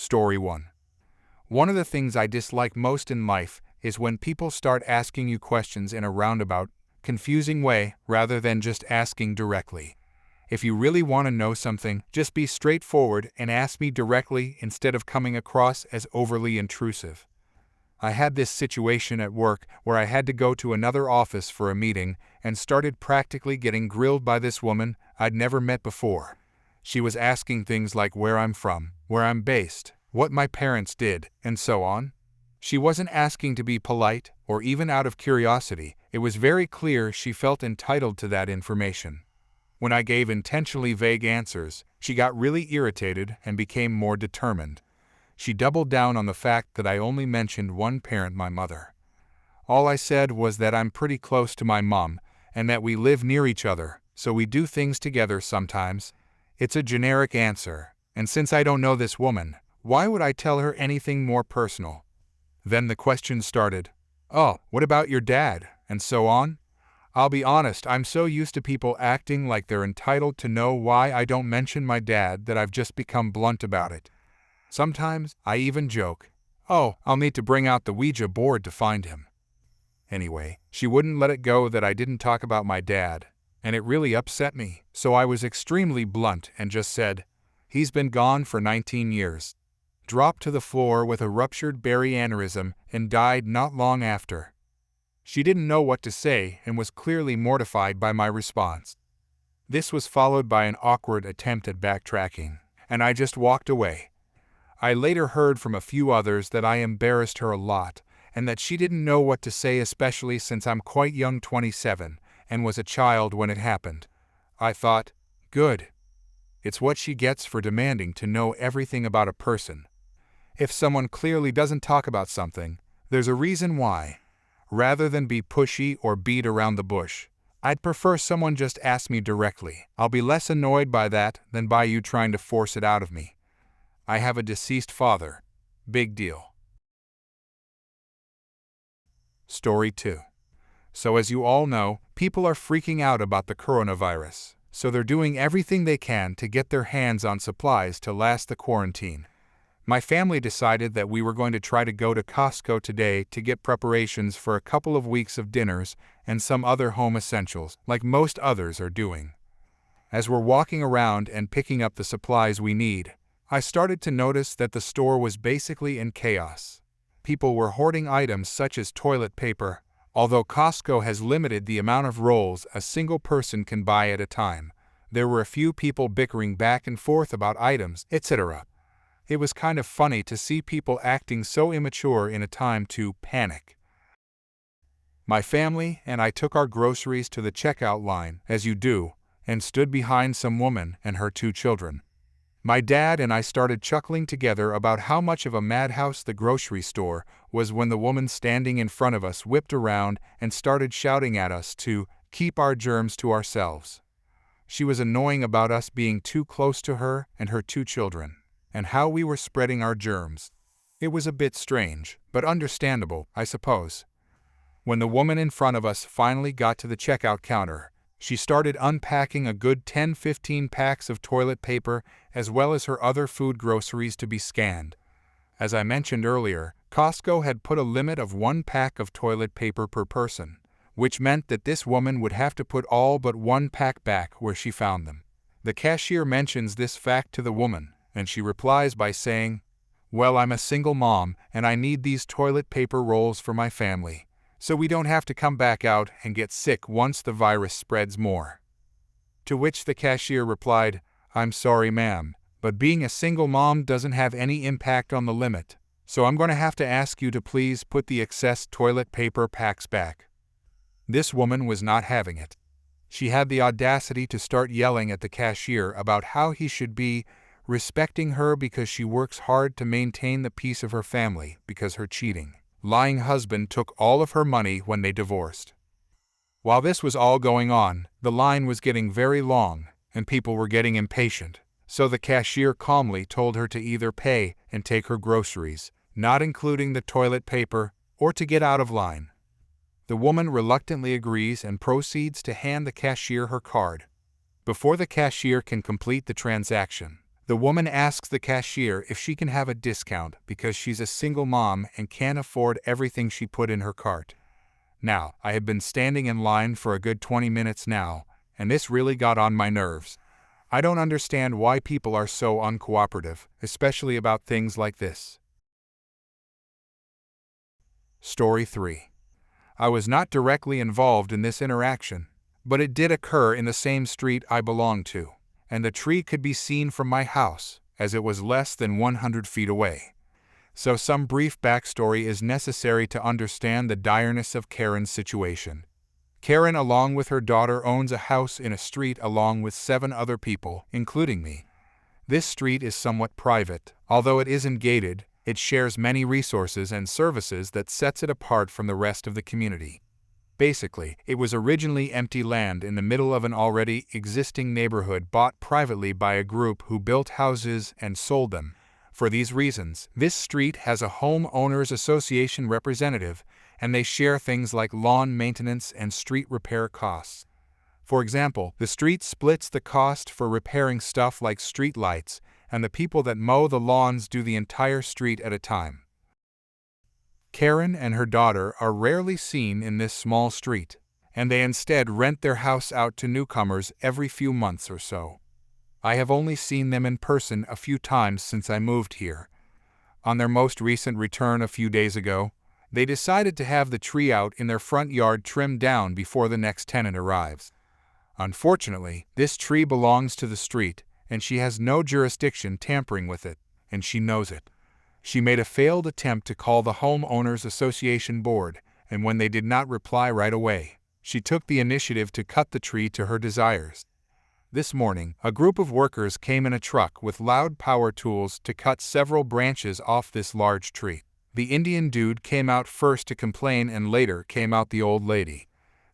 Story 1. One of the things I dislike most in life is when people start asking you questions in a roundabout, confusing way rather than just asking directly. If you really want to know something, just be straightforward and ask me directly instead of coming across as overly intrusive. I had this situation at work where I had to go to another office for a meeting and started practically getting grilled by this woman I'd never met before. She was asking things like where I'm from, where I'm based, what my parents did, and so on. She wasn't asking to be polite or even out of curiosity. It was very clear she felt entitled to that information. When I gave intentionally vague answers, she got really irritated and became more determined. She doubled down on the fact that I only mentioned one parent, my mother. All I said was that I'm pretty close to my mom and that we live near each other, so we do things together sometimes. It's a generic answer, and since I don't know this woman, why would I tell her anything more personal? Then the question started. Oh, what about your dad? And so on. I'll be honest, I'm so used to people acting like they're entitled to know why I don't mention my dad that I've just become blunt about it. Sometimes I even joke, oh, I'll need to bring out the Ouija board to find him. Anyway, she wouldn't let it go that I didn't talk about my dad, and it really upset me, so I was extremely blunt and just said, he's been gone for 19 years. Dropped to the floor with a ruptured berry aneurysm and died not long after. She didn't know what to say and was clearly mortified by my response. This was followed by an awkward attempt at backtracking, and I just walked away. I later heard from a few others that I embarrassed her a lot, and that she didn't know what to say, especially since I'm quite young, 27, and was a child when it happened. I thought, good. It's what she gets for demanding to know everything about a person. If someone clearly doesn't talk about something, there's a reason why. Rather than be pushy or beat around the bush, I'd prefer someone just ask me directly. I'll be less annoyed by that than by you trying to force it out of me. I have a deceased father. Big deal. Story 2. So as you all know, people are freaking out about the coronavirus, so they're doing everything they can to get their hands on supplies to last the quarantine. My family decided that we were going to try to go to Costco today to get preparations for a couple of weeks of dinners and some other home essentials, like most others are doing. As we're walking around and picking up the supplies we need, I started to notice that the store was basically in chaos. People were hoarding items such as toilet paper, although Costco has limited the amount of rolls a single person can buy at a time. There were a few people bickering back and forth about items, etc. It was kind of funny to see people acting so immature in a time to panic. My family and I took our groceries to the checkout line, as you do, and stood behind some woman and her 2 children. My dad and I started chuckling together about how much of a madhouse the grocery store was when the woman standing in front of us whipped around and started shouting at us to keep our germs to ourselves. She was annoying about us being too close to her and her 2 children, and how we were spreading our germs. It was a bit strange, but understandable, I suppose. When the woman in front of us finally got to the checkout counter, she started unpacking a good 10-15 packs of toilet paper as well as her other food groceries to be scanned. As I mentioned earlier, Costco had put a limit of 1 pack of toilet paper per person, which meant that this woman would have to put all but 1 pack back where she found them. The cashier mentions this fact to the woman, and she replies by saying, well, I'm a single mom and I need these toilet paper rolls for my family, so we don't have to come back out and get sick once the virus spreads more. To which the cashier replied, I'm sorry ma'am, but being a single mom doesn't have any impact on the limit, so I'm going to have to ask you to please put the excess toilet paper packs back. This woman was not having it. She had the audacity to start yelling at the cashier about how he should be respecting her because she works hard to maintain the peace of her family because her cheating, lying husband took all of her money when they divorced. While this was all going on, the line was getting very long and people were getting impatient, so the cashier calmly told her to either pay and take her groceries, not including the toilet paper, or to get out of line. The woman reluctantly agrees and proceeds to hand the cashier her card. Before the cashier can complete the transaction, The woman asks the cashier if she can have a discount because she's a single mom and can't afford everything she put in her cart. Now, I have been standing in line for a good 20 minutes now, and this really got on my nerves. I don't understand why people are so uncooperative, especially about things like this. Story 3. I was not directly involved in this interaction, but it did occur in the same street I belong to, and the tree could be seen from my house, as it was less than 100 feet away. So some brief backstory is necessary to understand the direness of Karen's situation. Karen, along with her daughter, owns a house in a street along with 7 other people, including me. This street is somewhat private. Although it isn't gated, it shares many resources and services that sets it apart from the rest of the community. Basically, it was originally empty land in the middle of an already existing neighborhood bought privately by a group who built houses and sold them. For these reasons, this street has a homeowners association representative, and they share things like lawn maintenance and street repair costs. For example, the street splits the cost for repairing stuff like street lights, and the people that mow the lawns do the entire street at a time. Karen and her daughter are rarely seen in this small street, and they instead rent their house out to newcomers every few months or so. I have only seen them in person a few times since I moved here. On their most recent return a few days ago, they decided to have the tree out in their front yard trimmed down before the next tenant arrives. Unfortunately, this tree belongs to the street, and she has no jurisdiction tampering with it, and she knows it. She made a failed attempt to call the Homeowners Association board, and when they did not reply right away, she took the initiative to cut the tree to her desires. This morning, a group of workers came in a truck with loud power tools to cut several branches off this large tree. The Indian dude came out first to complain, and later came out the old lady.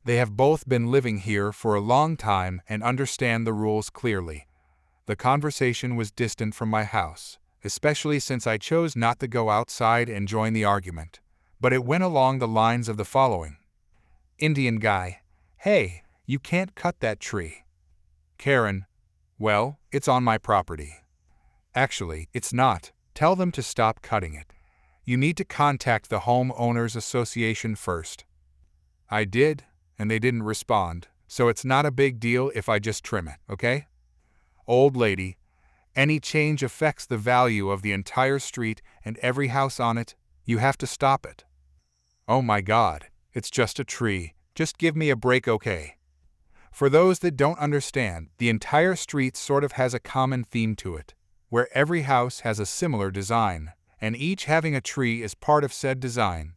They have both been living here for a long time and understand the rules clearly. The conversation was distant from my house, especially since I chose not to go outside and join the argument. But it went along the lines of the following. Indian guy: "Hey, you can't cut that tree." Karen: "Well, it's on my property." "Actually, it's not. Tell them to stop cutting it. You need to contact the Homeowners Association first." I did, and they didn't respond, so it's not a big deal if I just trim it, okay? Old lady: "Any change affects the value of the entire street and every house on it. You have to stop it." Oh my God, it's just a tree. Just give me a break, okay? For those that don't understand, the entire street sort of has a common theme to it, where every house has a similar design, and each having a tree is part of said design.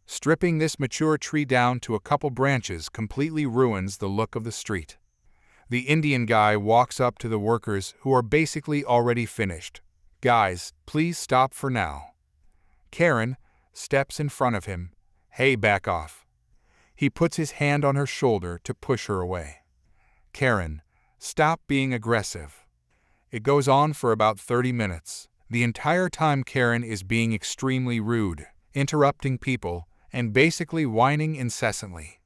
Stripping this mature tree down to a couple branches completely ruins the look of the street. The Indian guy walks up to the workers who are basically already finished. "Guys, please stop for now." Karen steps in front of him. "Hey, back off." He puts his hand on her shoulder to push her away. Karen: "Stop being aggressive." It goes on for about 30 minutes. The entire time Karen is being extremely rude, interrupting people, and basically whining incessantly.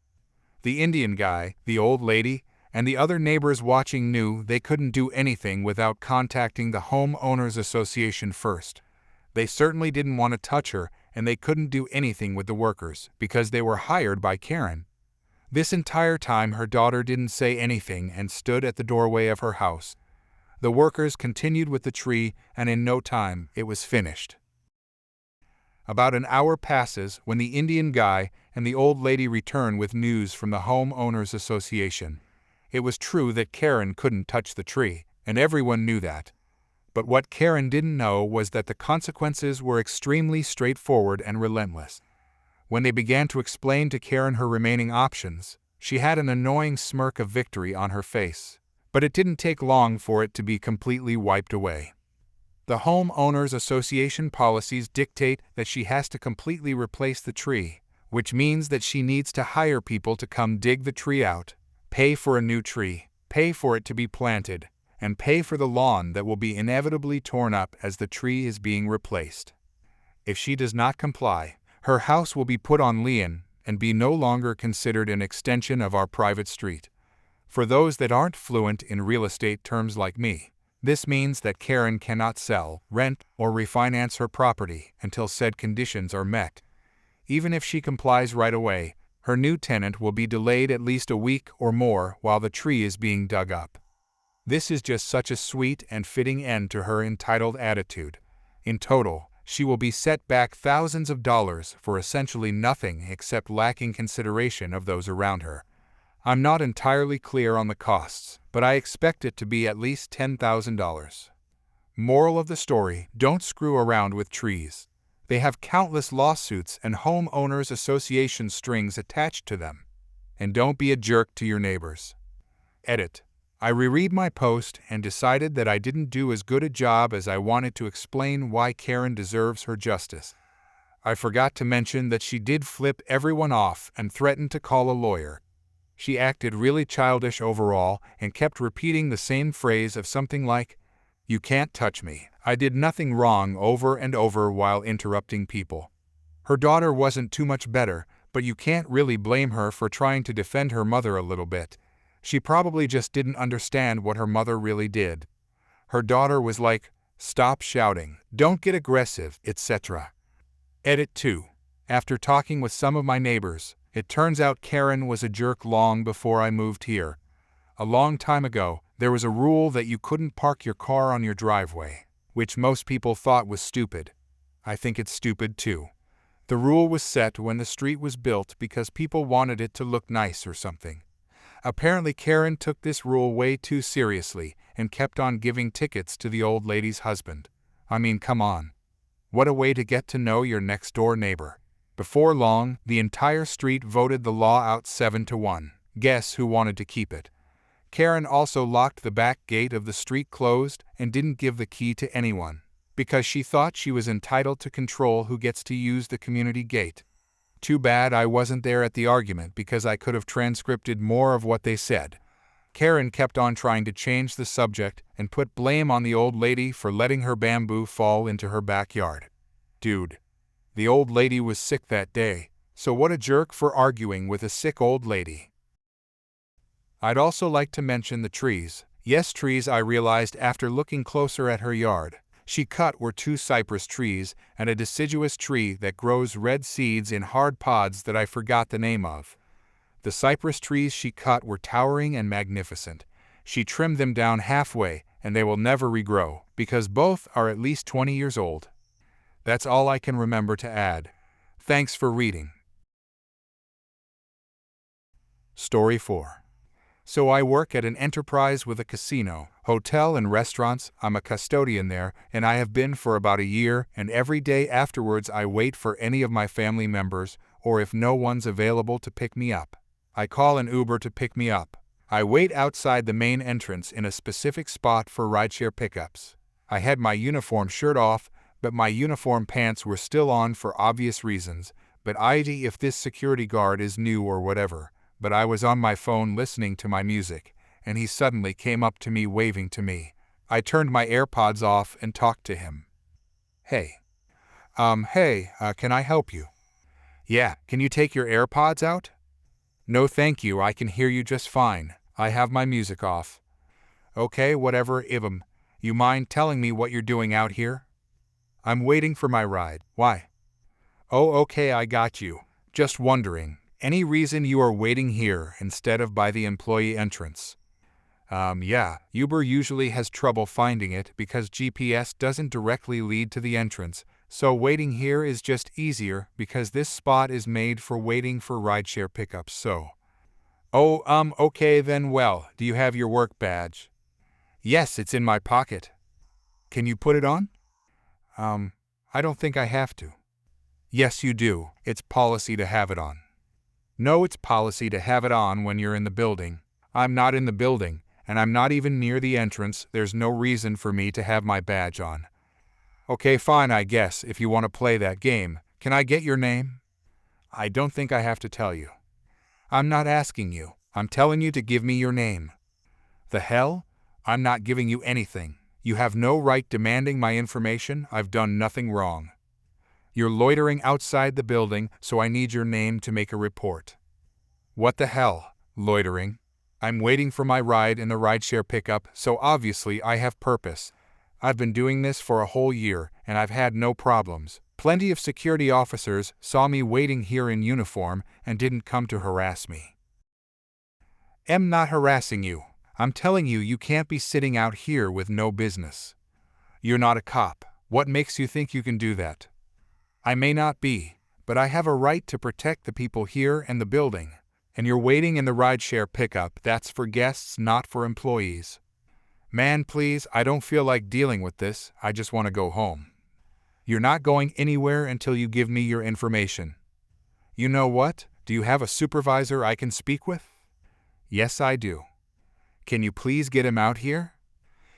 The Indian guy, the old lady, and the other neighbors watching knew they couldn't do anything without contacting the Homeowners Association first. They certainly didn't want to touch her, and they couldn't do anything with the workers because they were hired by Karen. This entire time her daughter didn't say anything and stood at the doorway of her house. The workers continued with the tree, and in no time it was finished. About an hour passes when the Indian guy and the old lady return with news from the Homeowners Association. It was true that Karen couldn't touch the tree, and everyone knew that. But what Karen didn't know was that the consequences were extremely straightforward and relentless. When they began to explain to Karen her remaining options, she had an annoying smirk of victory on her face. But it didn't take long for it to be completely wiped away. The Homeowners Association policies dictate that she has to completely replace the tree, which means that she needs to hire people to come dig the tree out, pay for a new tree, pay for it to be planted, and pay for the lawn that will be inevitably torn up as the tree is being replaced. If she does not comply, her house will be put on lien and be no longer considered an extension of our private street. For those that aren't fluent in real estate terms like me, This means that Karen cannot sell, rent, or refinance her property until said conditions are met. Even if she complies right away, her new tenant will be delayed at least a week or more while the tree is being dug up. This is just such a sweet and fitting end to her entitled attitude. In total, she will be set back thousands of dollars for essentially nothing except lacking consideration of those around her. I'm not entirely clear on the costs, but I expect it to be at least $10,000. Moral of the story: don't screw around with trees. They have countless lawsuits and homeowners association strings attached to them. And don't be a jerk to your neighbors. Edit. I reread my post and decided that I didn't do as good a job as I wanted to explain why Karen deserves her justice. I forgot to mention that she did flip everyone off and threatened to call a lawyer. She acted really childish overall and kept repeating the same phrase of something like, "You can't touch me. I did nothing wrong," over and over while interrupting people. Her daughter wasn't too much better, but you can't really blame her for trying to defend her mother a little bit. She probably just didn't understand what her mother really did. Her daughter was like, "Stop shouting, don't get aggressive," etc. Edit 2. After talking with some of my neighbors, it turns out Karen was a jerk long before I moved here. A long time ago, there was a rule that you couldn't park your car on your driveway, which most people thought was stupid. I think it's stupid too. The rule was set when the street was built because people wanted it to look nice or something. Apparently Karen took this rule way too seriously and kept on giving tickets to the old lady's husband. I mean, come on. What a way to get to know your next-door neighbor. Before long, the entire street voted the law out 7-1. Guess who wanted to keep it? Karen also locked the back gate of the street closed and didn't give the key to anyone, because she thought she was entitled to control who gets to use the community gate. Too bad I wasn't there at the argument because I could have transcribed more of what they said. Karen kept on trying to change the subject and put blame on the old lady for letting her bamboo fall into her backyard. Dude, the old lady was sick that day, so what a jerk for arguing with a sick old lady. I'd also like to mention the trees. Yes, trees, I realized after looking closer at her yard. She cut were 2 cypress trees and a deciduous tree that grows red seeds in hard pods that I forgot the name of. The cypress trees she cut were towering and magnificent. She trimmed them down halfway and they will never regrow because both are at least 20 years old. That's all I can remember to add. Thanks for reading. Story 4. So I work at an enterprise with a casino, hotel and restaurants. I'm a custodian there, and I have been for about a year, and every day afterwards I wait for any of my family members, or if no one's available to pick me up, I call an Uber to pick me up. I wait outside the main entrance in a specific spot for rideshare pickups. I had my uniform shirt off, but my uniform pants were still on for obvious reasons, but i.e. if this security guard is new or whatever. But I was on my phone listening to my music, and he suddenly came up to me waving to me. I turned my AirPods off and talked to him. Hey, can I help you? Yeah, can you take your AirPods out? No thank you, I can hear you just fine. I have my music off. Okay, whatever, Ibum. You mind telling me what you're doing out here? I'm waiting for my ride. Why? Oh, okay, I got you. Just wondering. Any reason you are waiting here instead of by the employee entrance? Yeah, Uber usually has trouble finding it because GPS doesn't directly lead to the entrance, so waiting here is just easier because this spot is made for waiting for rideshare pickups, so. Oh, okay then, well, do you have your work badge? Yes, it's in my pocket. Can you put it on? I don't think I have to. Yes, you do. It's policy to have it on. No, it's policy to have it on when you're in the building. I'm not in the building, and I'm not even near the entrance. There's no reason for me to have my badge on. Okay, fine, I guess, if you want to play that game. Can I get your name? I don't think I have to tell you. I'm not asking you. I'm telling you to give me your name. The hell? I'm not giving you anything. You have no right demanding my information. I've done nothing wrong. You're loitering outside the building, so I need your name to make a report. What the hell? Loitering? I'm waiting for my ride in the rideshare pickup, so obviously I have purpose. I've been doing this for a whole year, and I've had no problems. Plenty of security officers saw me waiting here in uniform and didn't come to harass me. I'm not harassing you. I'm telling you, you can't be sitting out here with no business. You're not a cop. What makes you think you can do that? I may not be, but I have a right to protect the people here and the building. And you're waiting in the rideshare pickup. That's for guests, not for employees. Man, please, I don't feel like dealing with this. I just want to go home. You're not going anywhere until you give me your information. You know what? Do you have a supervisor I can speak with? Yes, I do. Can you please get him out here?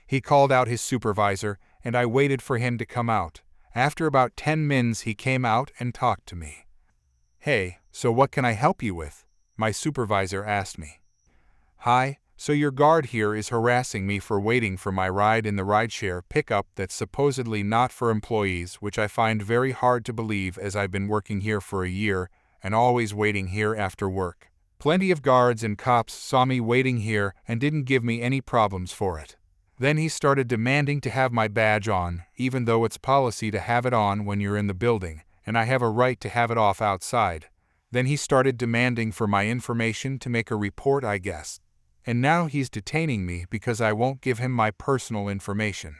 He called out his supervisor, and I waited for him to come out. After about 10 minutes, he came out and talked to me. Hey, so what can I help you with? My supervisor asked me. Hi, so your guard here is harassing me for waiting for my ride in the rideshare pickup that's supposedly not for employees, which I find very hard to believe as I've been working here for a year and always waiting here after work. Plenty of guards and cops saw me waiting here and didn't give me any problems for it. Then he started demanding to have my badge on, even though it's policy to have it on when you're in the building, and I have a right to have it off outside. Then he started demanding for my information to make a report, I guess. And now he's detaining me because I won't give him my personal information.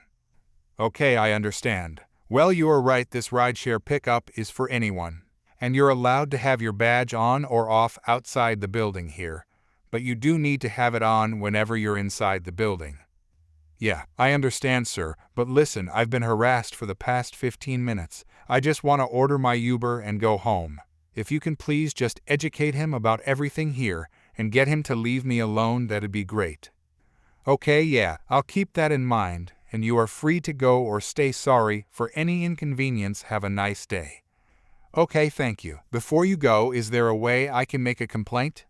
Okay, I understand. Well, you are right, this rideshare pickup is for anyone. And you're allowed to have your badge on or off outside the building here. But you do need to have it on whenever you're inside the building. Yeah, I understand, sir, but listen, I've been harassed for the past 15 minutes. I just want to order my Uber and go home. If you can please just educate him about everything here and get him to leave me alone, that'd be great. Okay, yeah, I'll keep that in mind, and you are free to go or stay. Sorry for any inconvenience. Have a nice day. Okay, thank you. Before you go, is there a way I can make a complaint?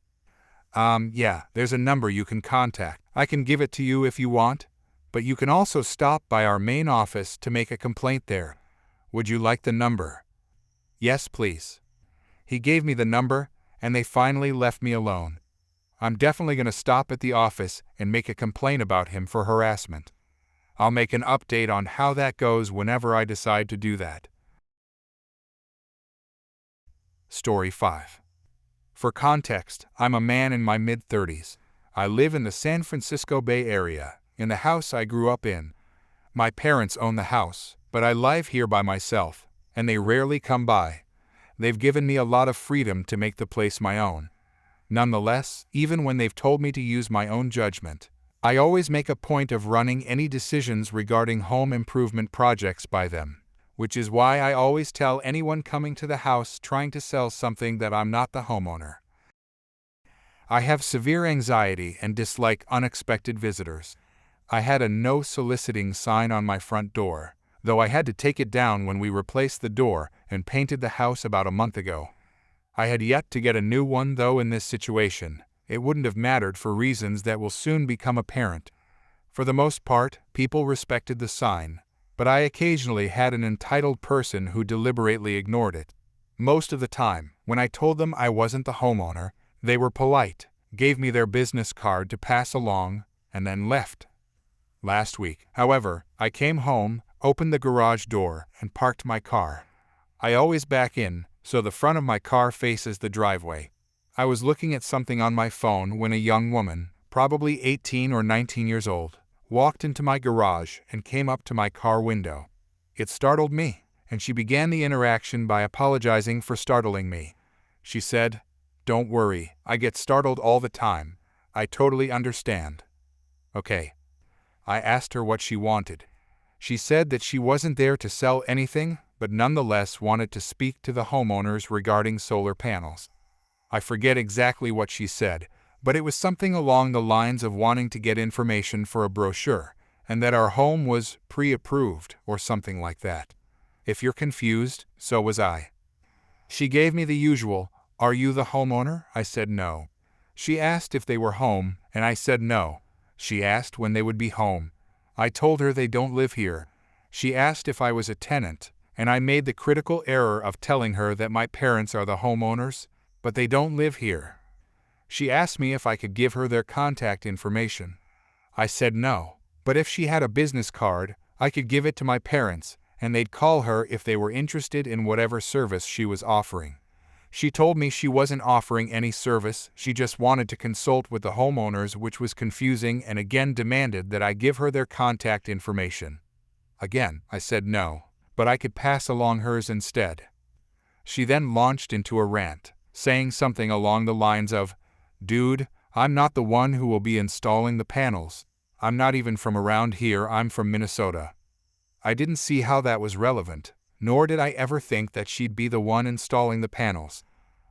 Yeah, there's a number you can contact. I can give it to you if you want, but you can also stop by our main office to make a complaint there. Would you like the number? Yes, please. He gave me the number, and they finally left me alone. I'm definitely going to stop at the office and make a complaint about him for harassment. I'll make an update on how that goes whenever I decide to do that. Story 5. For context, I'm a man in my mid-30s. I live in the San Francisco Bay Area, in the house I grew up in. My parents own the house, but I live here by myself, and they rarely come by. They've given me a lot of freedom to make the place my own. Nonetheless, even when they've told me to use my own judgment, I always make a point of running any decisions regarding home improvement projects by them, which is why I always tell anyone coming to the house trying to sell something that I'm not the homeowner. I have severe anxiety and dislike unexpected visitors. I had a no soliciting sign on my front door, though I had to take it down when we replaced the door and painted the house about a month ago. I had yet to get a new one, though in this situation, it wouldn't have mattered for reasons that will soon become apparent. For the most part, people respected the sign, but I occasionally had an entitled person who deliberately ignored it. Most of the time, when I told them I wasn't the homeowner, they were polite, gave me their business card to pass along, and then left. Last week, however, I came home, opened the garage door, and parked my car. I always back in, so the front of my car faces the driveway. I was looking at something on my phone when a young woman, probably 18 or 19 years old, walked into my garage and came up to my car window. It startled me, and she began the interaction by apologizing for startling me. She said, "Don't worry, I get startled all the time. I totally understand." Okay. I asked her what she wanted. She said that she wasn't there to sell anything, but nonetheless wanted to speak to the homeowners regarding solar panels. I forget exactly what she said, but it was something along the lines of wanting to get information for a brochure, and that our home was pre-approved or something like that. If you're confused, so was I. She gave me the usual, "Are you the homeowner?" I said no. She asked if they were home, and I said no. She asked when they would be home. I told her they don't live here. She asked if I was a tenant, and I made the critical error of telling her that my parents are the homeowners, but they don't live here. She asked me if I could give her their contact information. I said no, but if she had a business card, I could give it to my parents, and they'd call her if they were interested in whatever service she was offering. She told me she wasn't offering any service, she just wanted to consult with the homeowners, which was confusing, and again demanded that I give her their contact information. Again, I said no, but I could pass along hers instead. She then launched into a rant, saying something along the lines of, "Dude, I'm not the one who will be installing the panels. I'm not even from around here, I'm from Minnesota." I didn't see how that was relevant, nor did I ever think that she'd be the one installing the panels.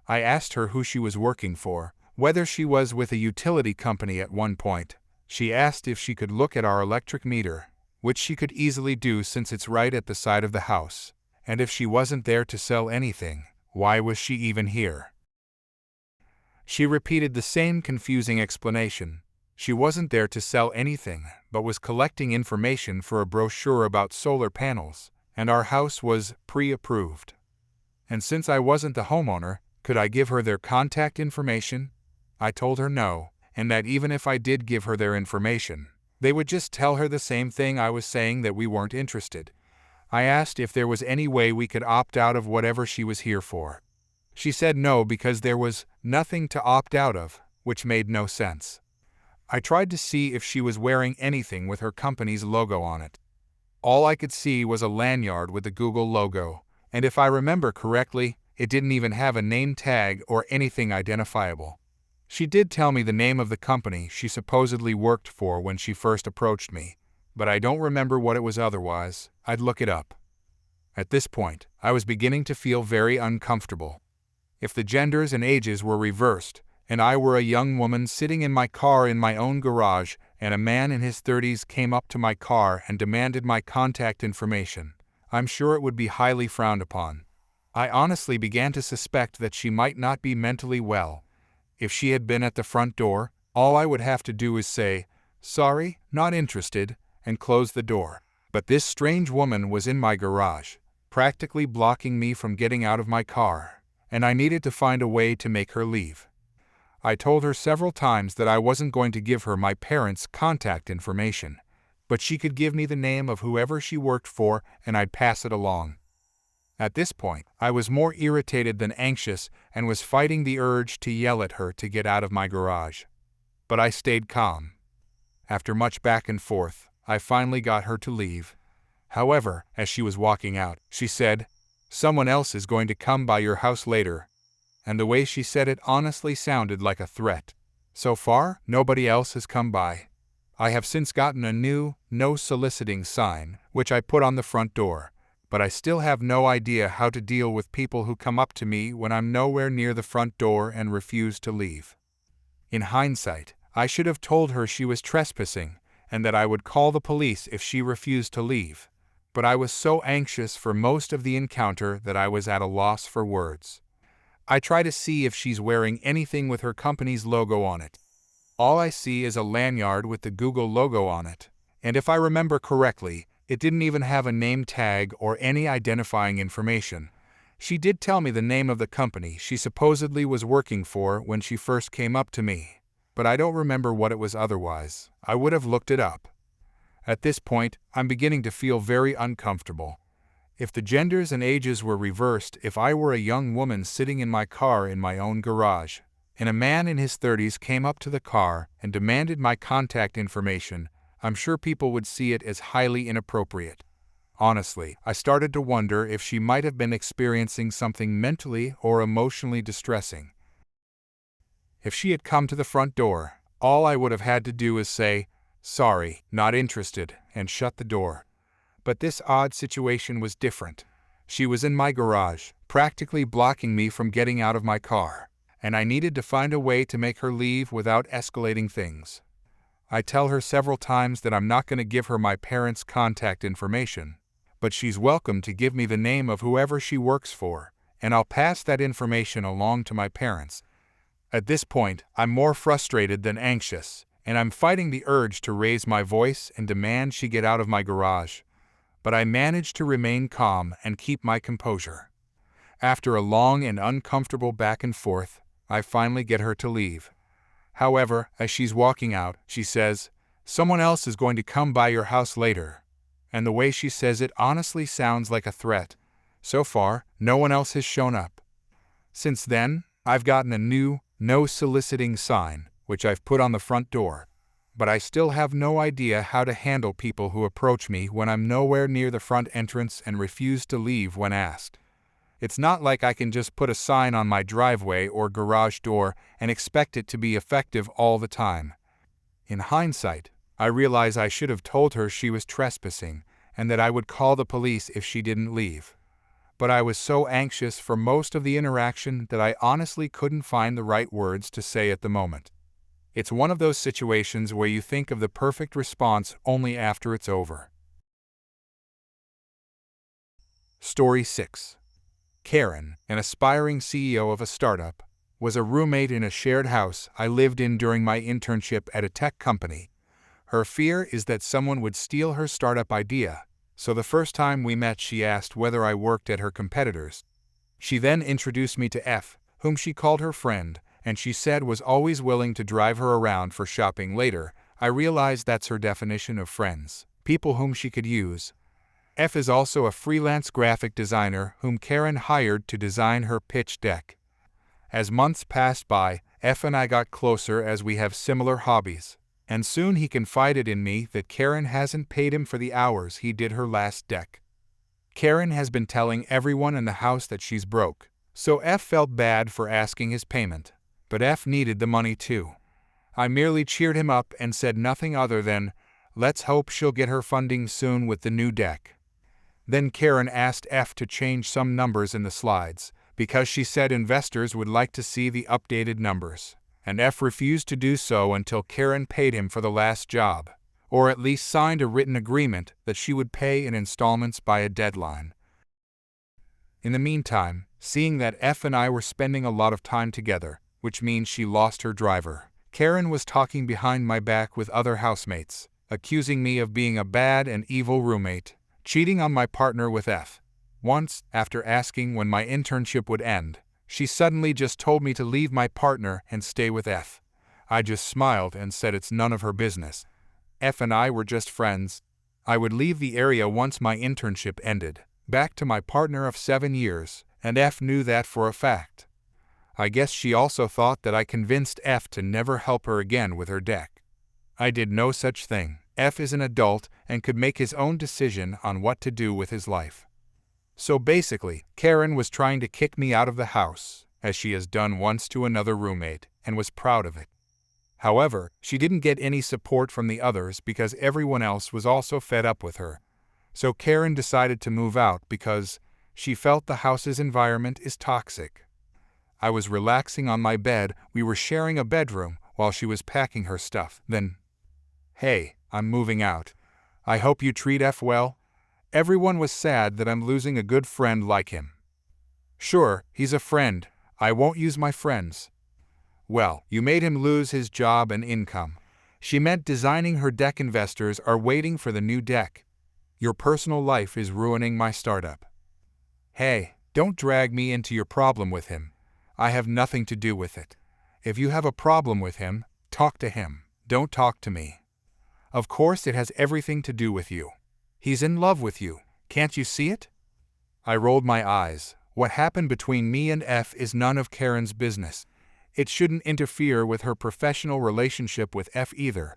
I asked her who she was working for, whether she was with a utility company at one point. She asked if she could look at our electric meter, which she could easily do since it's right at the side of the house, and if she wasn't there to sell anything, why was she even here? She repeated the same confusing explanation. She wasn't there to sell anything, but was collecting information for a brochure about solar panels, and our house was pre-approved. And since I wasn't the homeowner, could I give her their contact information? I told her no, and that even if I did give her their information, they would just tell her the same thing I was saying, that we weren't interested. I asked if there was any way we could opt out of whatever she was here for. She said no, because there was nothing to opt out of, which made no sense. I tried to see if she was wearing anything with her company's logo on it. All I could see was a lanyard with the Google logo, and if I remember correctly, it didn't even have a name tag or anything identifiable. She did tell me the name of the company she supposedly worked for when she first approached me, but I don't remember what it was otherwise. I'd look it up. At this point, I was beginning to feel very uncomfortable. If the genders and ages were reversed, and I were a young woman sitting in my car in my own garage, and a man in his 30s came up to my car and demanded my contact information, I'm sure it would be highly frowned upon. I honestly began to suspect that she might not be mentally well. If she had been at the front door, all I would have to do is say, "Sorry, not interested," and close the door. But this strange woman was in my garage, practically blocking me from getting out of my car, and I needed to find a way to make her leave. I told her several times that I wasn't going to give her my parents' contact information, but she could give me the name of whoever she worked for and I'd pass it along. At this point, I was more irritated than anxious and was fighting the urge to yell at her to get out of my garage. But I stayed calm. After much back and forth, I finally got her to leave. However, as she was walking out, she said, "Someone else is going to come by your house later." And the way she said it honestly sounded like a threat. So far, nobody else has come by. I have since gotten a new "no soliciting" sign, which I put on the front door, but I still have no idea how to deal with people who come up to me when I'm nowhere near the front door and refuse to leave. In hindsight, I should have told her she was trespassing and that I would call the police if she refused to leave, but I was so anxious for most of the encounter that I was at a loss for words. I try to see if she's wearing anything with her company's logo on it. All I see is a lanyard with the Google logo on it, and if I remember correctly, it didn't even have a name tag or any identifying information. She did tell me the name of the company she supposedly was working for when she first came up to me, but I don't remember what it was otherwise. I would have looked it up. At this point, I'm beginning to feel very uncomfortable. If the genders and ages were reversed, if I were a young woman sitting in my car in my own garage, and a man in his 30s came up to the car and demanded my contact information, I'm sure people would see it as highly inappropriate. Honestly, I started to wonder if she might have been experiencing something mentally or emotionally distressing. If she had come to the front door, all I would have had to do is say, "Sorry, not interested," and shut the door. But this odd situation was different. She was in my garage, practically blocking me from getting out of my car, and I needed to find a way to make her leave without escalating things. I tell her several times that I'm not going to give her my parents' contact information, but she's welcome to give me the name of whoever she works for, and I'll pass that information along to my parents. At this point, I'm more frustrated than anxious, and I'm fighting the urge to raise my voice and demand she get out of my garage. But I manage to remain calm and keep my composure. After a long and uncomfortable back and forth, I finally get her to leave. However, as she's walking out, she says, "Someone else is going to come by your house later." And the way she says it honestly sounds like a threat. So far, no one else has shown up. Since then, I've gotten a new "no soliciting" sign, which I've put on the front door. But I still have no idea how to handle people who approach me when I'm nowhere near the front entrance and refuse to leave when asked. It's not like I can just put a sign on my driveway or garage door and expect it to be effective all the time. In hindsight, I realize I should have told her she was trespassing and that I would call the police if she didn't leave. But I was so anxious for most of the interaction that I honestly couldn't find the right words to say at the moment. It's one of those situations where you think of the perfect response only after it's over. Story 6. Karen, an aspiring CEO of a startup, was a roommate in a shared house I lived in during my internship at a tech company. Her fear is that someone would steal her startup idea, so the first time we met she asked whether I worked at her competitors. She then introduced me to F, whom she called her friend, and she said was always willing to drive her around for shopping later. I realized that's her definition of friends, people whom she could use. F is also a freelance graphic designer whom Karen hired to design her pitch deck. As months passed by, F and I got closer as we have similar hobbies, and soon he confided in me that Karen hasn't paid him for the hours he did her last deck. Karen has been telling everyone in the house that she's broke, so F felt bad for asking his payment, but F needed the money too. I merely cheered him up and said nothing other than, "Let's hope she'll get her funding soon with the new deck." Then Karen asked F to change some numbers in the slides, because she said investors would like to see the updated numbers, and F refused to do so until Karen paid him for the last job, or at least signed a written agreement that she would pay in installments by a deadline. In the meantime, seeing that F and I were spending a lot of time together, which means she lost her driver, Karen was talking behind my back with other housemates, accusing me of being a bad and evil roommate, cheating on my partner with F. Once, after asking when my internship would end, she suddenly just told me to leave my partner and stay with F. I just smiled and said it's none of her business. F and I were just friends. I would leave the area once my internship ended, back to my partner of 7 years, and F knew that for a fact. I guess she also thought that I convinced F to never help her again with her deck. I did no such thing. F is an adult and could make his own decision on what to do with his life. So basically, Karen was trying to kick me out of the house, as she has done once to another roommate, and was proud of it. However, she didn't get any support from the others because everyone else was also fed up with her. So Karen decided to move out because she felt the house's environment is toxic. I was relaxing on my bed, we were sharing a bedroom, while she was packing her stuff. Then, "Hey, I'm moving out. I hope you treat F well." Everyone was sad that I'm losing a good friend like him. "Sure, he's a friend. I won't use my friends." "Well, you made him lose his job and income." She meant designing her deck. Investors are waiting for the new deck. "Your personal life is ruining my startup." "Hey, don't drag me into your problem with him. I have nothing to do with it. If you have a problem with him, talk to him. Don't talk to me. Of course it has everything to do with you. He's in love with you. Can't you see it?" I rolled my eyes. What happened between me and F is none of Karen's business. It shouldn't interfere with her professional relationship with F either.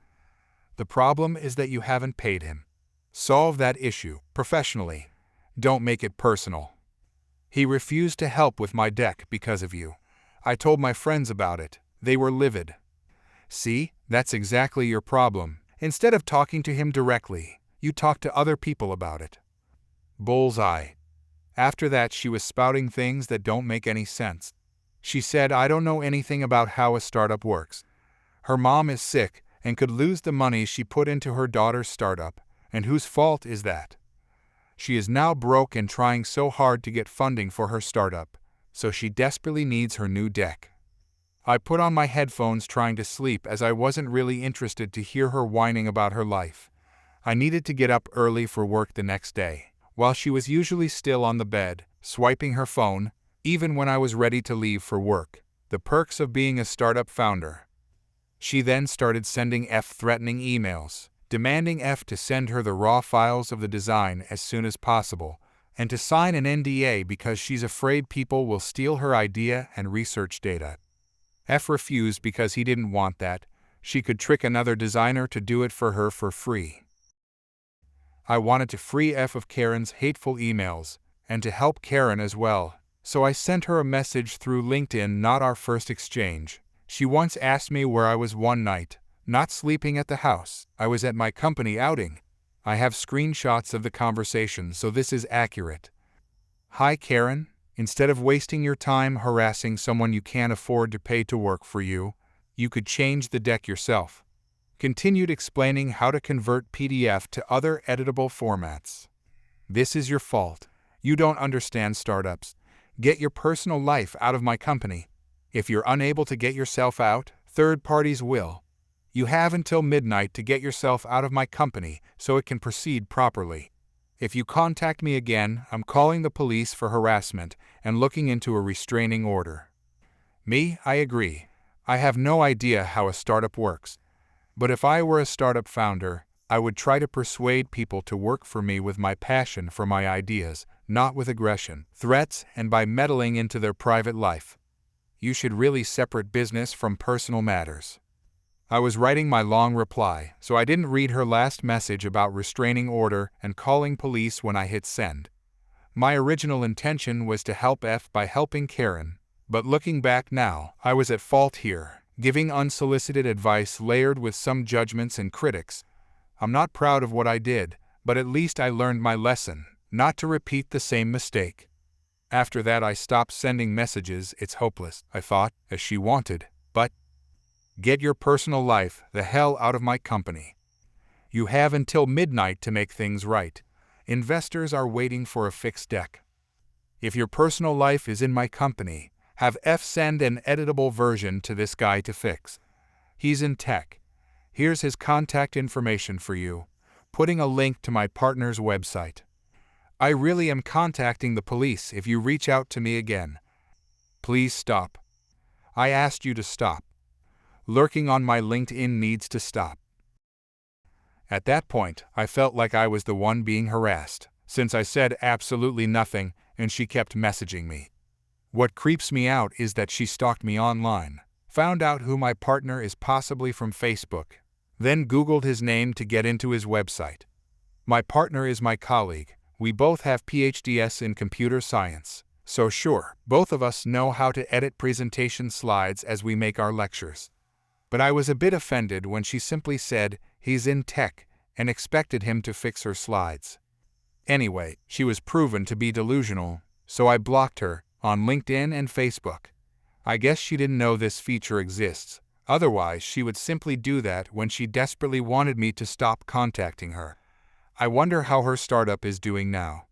The problem is that you haven't paid him. Solve that issue, professionally. Don't make it personal. He refused to help with my deck because of you. I told my friends about it. They were livid. See, that's exactly your problem. Instead of talking to him directly, you talk to other people about it. Bullseye. After that, she was spouting things that don't make any sense. She said I don't know anything about how a startup works. Her mom is sick and could lose the money she put into her daughter's startup, and whose fault is that? She is now broke and trying so hard to get funding for her startup, so she desperately needs her new deck. I put on my headphones trying to sleep as I wasn't really interested to hear her whining about her life. I needed to get up early for work the next day, while she was usually still on the bed, swiping her phone, even when I was ready to leave for work. The perks of being a startup founder. She then started sending F threatening emails, demanding F to send her the raw files of the design as soon as possible, and to sign an NDA because she's afraid people will steal her idea and research data. F refused because he didn't want that. She could trick another designer to do it for her for free. I wanted to free F of Karen's hateful emails, and to help Karen as well, so I sent her a message through LinkedIn. Not our first exchange. She once asked me where I was one night, not sleeping at the house. I was at my company outing. I have screenshots of the conversation, so this is accurate. Hi Karen, instead of wasting your time harassing someone you can't afford to pay to work for you, you could change the deck yourself. Continued explaining how to convert PDF to other editable formats. This is your fault. You don't understand startups. Get your personal life out of my company. If you're unable to get yourself out, third parties will. You have until midnight to get yourself out of my company so it can proceed properly. If you contact me again, I'm calling the police for harassment and looking into a restraining order. Me, I agree. I have no idea how a startup works. But if I were a startup founder, I would try to persuade people to work for me with my passion for my ideas, not with aggression, threats, and by meddling into their private life. You should really separate business from personal matters. I was writing my long reply, so I didn't read her last message about restraining order and calling police when I hit send. My original intention was to help F by helping Karen, but looking back now, I was at fault here, giving unsolicited advice layered with some judgments and critics. I'm not proud of what I did, but at least I learned my lesson, not to repeat the same mistake. After that I stopped sending messages. It's hopeless, I thought, as she wanted, but get your personal life the hell out of my company. You have until midnight to make things right. Investors are waiting for a fixed deck. If your personal life is in my company, have F send an editable version to this guy to fix. He's in tech. Here's his contact information for you, putting a link to my partner's website. I really am contacting the police if you reach out to me again. Please stop. I asked you to stop. Lurking on my LinkedIn needs to stop. At that point, I felt like I was the one being harassed, since I said absolutely nothing and she kept messaging me. What creeps me out is that she stalked me online, found out who my partner is possibly from Facebook, then Googled his name to get into his website. My partner is my colleague. We both have PhDs in computer science, so sure, both of us know how to edit presentation slides as we make our lectures. But I was a bit offended when she simply said, he's in tech, and expected him to fix her slides. Anyway, she was proven to be delusional, so I blocked her on LinkedIn and Facebook. I guess she didn't know this feature exists, otherwise she would simply do that when she desperately wanted me to stop contacting her. I wonder how her startup is doing now.